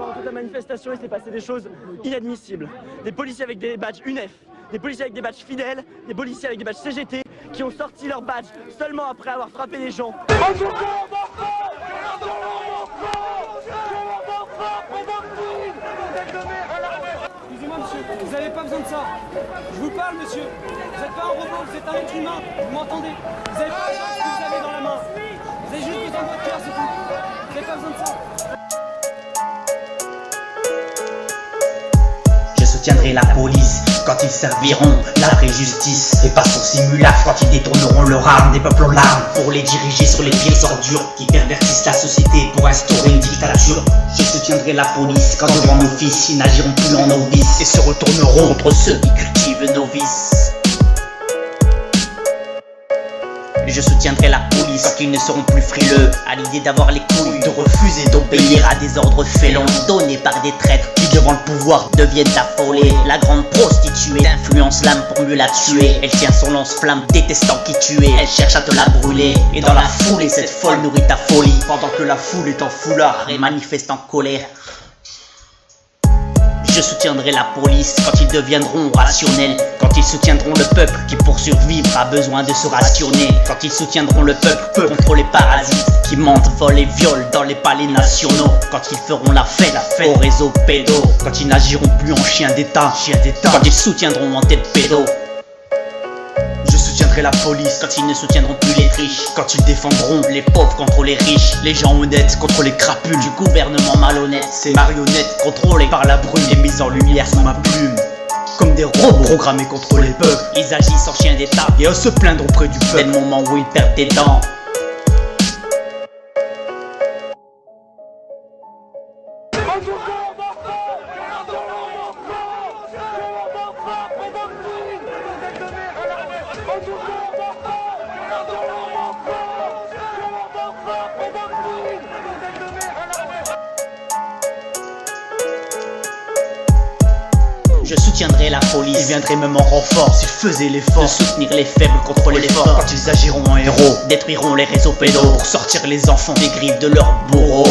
Pendant toute la manifestation, il s'est passé des choses inadmissibles. Des policiers avec des badges UNEF, des policiers avec des badges fidèles, des policiers avec des badges CGT qui ont sorti leurs badges seulement après avoir frappé les gens. Excusez-moi monsieur, vous n'avez pas besoin de ça. Je vous parle monsieur. Vous n'êtes pas un robot, vous êtes un être humain. Vous m'entendez? Vous n'avez pas besoin de ce que vous avez dans la main. Vous avez juste besoin de votre cœur, c'est tout. Vous n'avez pas besoin de ça. Je soutiendrai la police quand ils serviront la vraie justice et pas son simulacre quand ils détourneront leur arme des peuples en larmes pour les diriger sur les pieds ordures qui pervertissent la société pour instaurer une dictature. Je soutiendrai la police quand devant nos fils ils n'agiront plus en novices et se retourneront contre ceux qui cultivent nos vices. Je soutiendrai la police quand ils ne seront plus frileux à l'idée d'avoir les couilles de refuser d'obéir à des ordres félons donnés par des traîtres qui devant le pouvoir deviennent affolés. La grande prostituée influence l'âme pour mieux la tuer. Elle tient son lance-flamme détestant qui tuer. Elle cherche à te la brûler et dans la foulée cette folle nourrit ta folie pendant que la foule est en foulard et manifeste en colère. Je soutiendrai la police quand ils deviendront rationnels. Quand ils soutiendront le peuple qui pour survivre a besoin de se rationner. Quand ils soutiendront le peuple contre les parasites qui mentent, volent et violent dans les palais nationaux. Quand ils feront la fête au réseau pédo. Quand ils n'agiront plus en chien d'état. Quand ils soutiendront en tête pédo. Je soutiendrai la police quand ils ne soutiendront plus les riches. Quand ils défendront les pauvres contre les riches. Les gens honnêtes contre les crapules du gouvernement malhonnête. Ces marionnettes contrôlées par la brume et mises en lumière sous ma plume. Comme des robots programmés contre les bugs. Ils agissent en chien d'état et à se plaindre auprès du peuple. Dès le moment où ils perdent des dents. Je soutiendrai la police, ils viendraient même en renfort s'ils faisaient l'effort de soutenir les faibles contre les forts. Quand ils agiront en héros, détruiront les réseaux pédos pour sortir les enfants des griffes de leurs bourreaux.